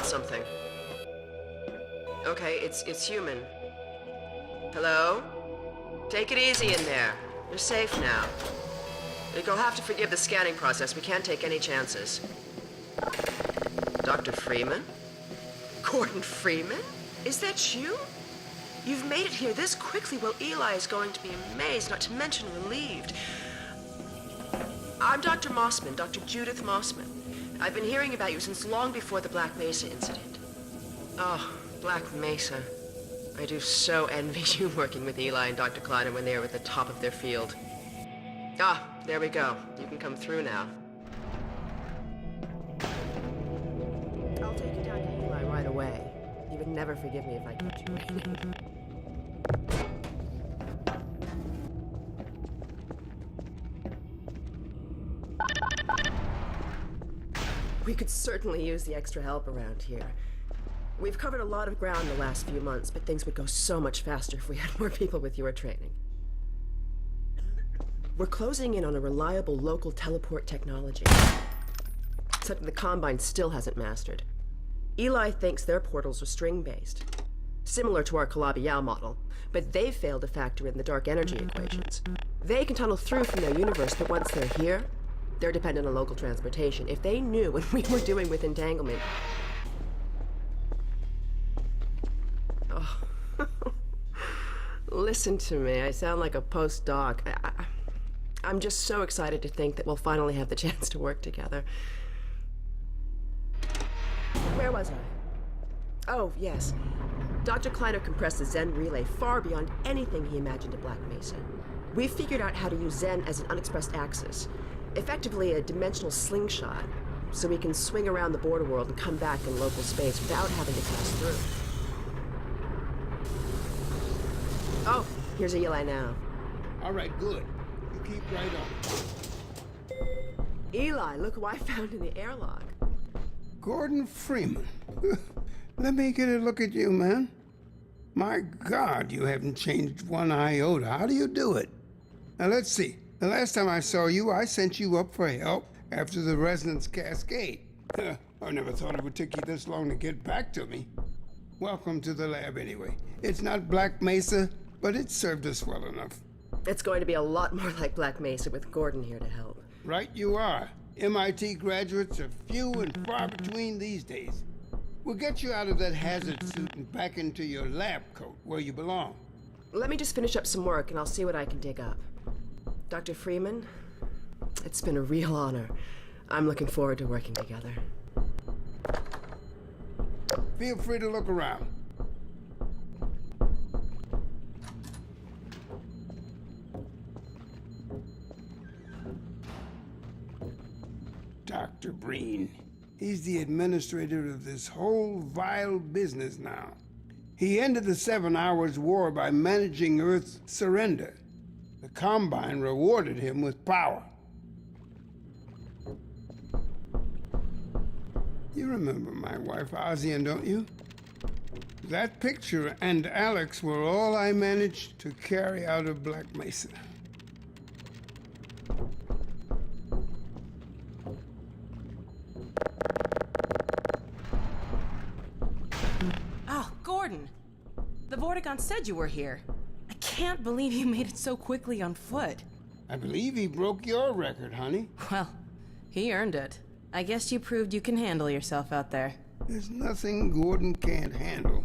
something. Okay, it's human. Hello? Take it easy in there. You're safe now. You'll have to forgive the scanning process. We can't take any chances. Dr. Freeman? Gordon Freeman? Is that you? You've made it here this quickly. Well, Eli is going to be amazed, not to mention relieved. I'm Dr. Mossman, Dr. Judith Mossman. I've been hearing about you since long before the Black Mesa incident. Oh, Black Mesa. I do so envy you working with Eli and Dr. Kleiner when they were at the top of their field. Ah, there we go. You can come through now. I'll take you down to Eli right away. You would never forgive me if I kept you waiting. We could certainly use the extra help around here. We've covered a lot of ground the last few months, but things would go so much faster if we had more people with your training. We're closing in on a reliable local teleport technology. Something the Combine still hasn't mastered. Eli thinks their portals are string-based, similar to our Calabi-Yau model, but they've failed to factor in the dark energy equations. They can tunnel through from their universe, but once they're here, they're dependent on local transportation. If they knew what we were doing with entanglement... Oh. Listen to me. I sound like a postdoc. I'm just so excited to think that we'll finally have the chance to work together. Where was I? Oh, yes. Dr. Kleiner compressed the Zen relay far beyond anything he imagined at Black Mesa. We've figured out how to use Zen as an unexpressed axis. Effectively a dimensional slingshot, so we can swing around the border world and come back in local space without having to pass through. Oh, here's Eli now. All right, good. You keep right on. Eli, look who I found in the airlock. Gordon Freeman. Let me get a look at you, man. My God, you haven't changed one iota. How do you do it? Now, let's see. The last time I saw you, I sent you up for help after the resonance cascade. I never thought it would take you this long to get back to me. Welcome to the lab, anyway. It's not Black Mesa, but it served us well enough. It's going to be a lot more like Black Mesa with Gordon here to help. Right you are. MIT graduates are few and far between these days. We'll get you out of that hazard suit and back into your lab coat where you belong. Let me just finish up some work and I'll see what I can dig up. Dr. Freeman, it's been a real honor. I'm looking forward to working together. Feel free to look around. Dr. Breen. He's the administrator of this whole vile business now. He ended the 7 Hours War by managing Earth's surrender. The Combine rewarded him with power. You remember my wife, Ozian, don't you? That picture and Alex were all I managed to carry out of Black Mesa. Oh, Gordon! The Vortigaunt said you were here. I can't believe you made it so quickly on foot. I believe he broke your record, honey. Well, he earned it. I guess you proved you can handle yourself out there. There's nothing Gordon can't handle,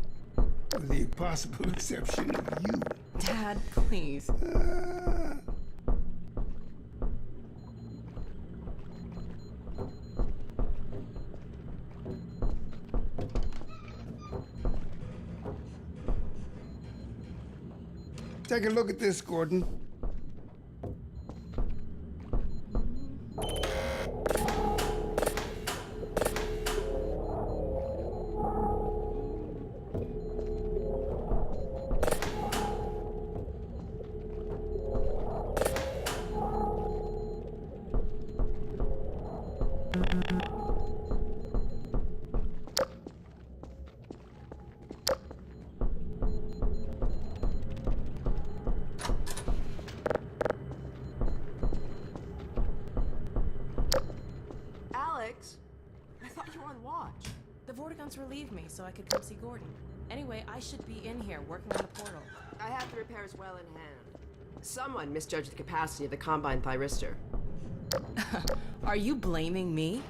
with the possible exception of you. Dad, please. Take a look at this, Gordon. friends relieved me so I could come see Gordon. Anyway, I should be in here working on the portal. I have the repairs well in hand. Someone misjudged the capacity of the Combine thyristor. Are you blaming me?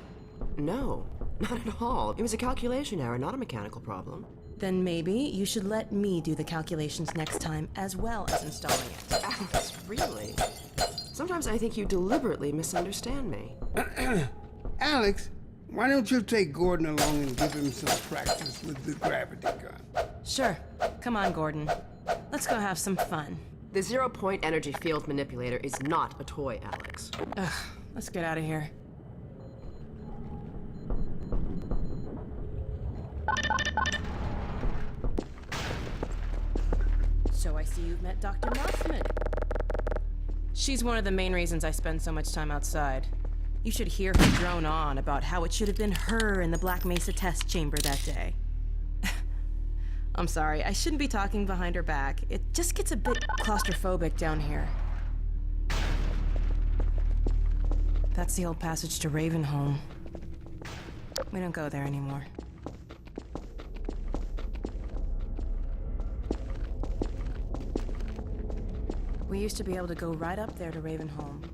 No, not at all. It was a calculation error, not a mechanical problem. Then maybe you should let me do the calculations next time as well as installing it. Alex, really? Sometimes I think you deliberately misunderstand me. Alex, why don't you take Gordon along and give him some practice with the gravity gun? Sure. Come on, Gordon. Let's go have some fun. The zero-point energy field manipulator is not a toy, Alex. Ugh, let's get out of here. So I see you've met Dr. Mossman. She's one of the main reasons I spend so much time outside. You should hear her drone on about how it should have been her in the Black Mesa test chamber that day. I'm sorry, I shouldn't be talking behind her back. It just gets a bit claustrophobic down here. That's the old passage to Ravenholm. We don't go there anymore. We used to be able to go right up there to Ravenholm.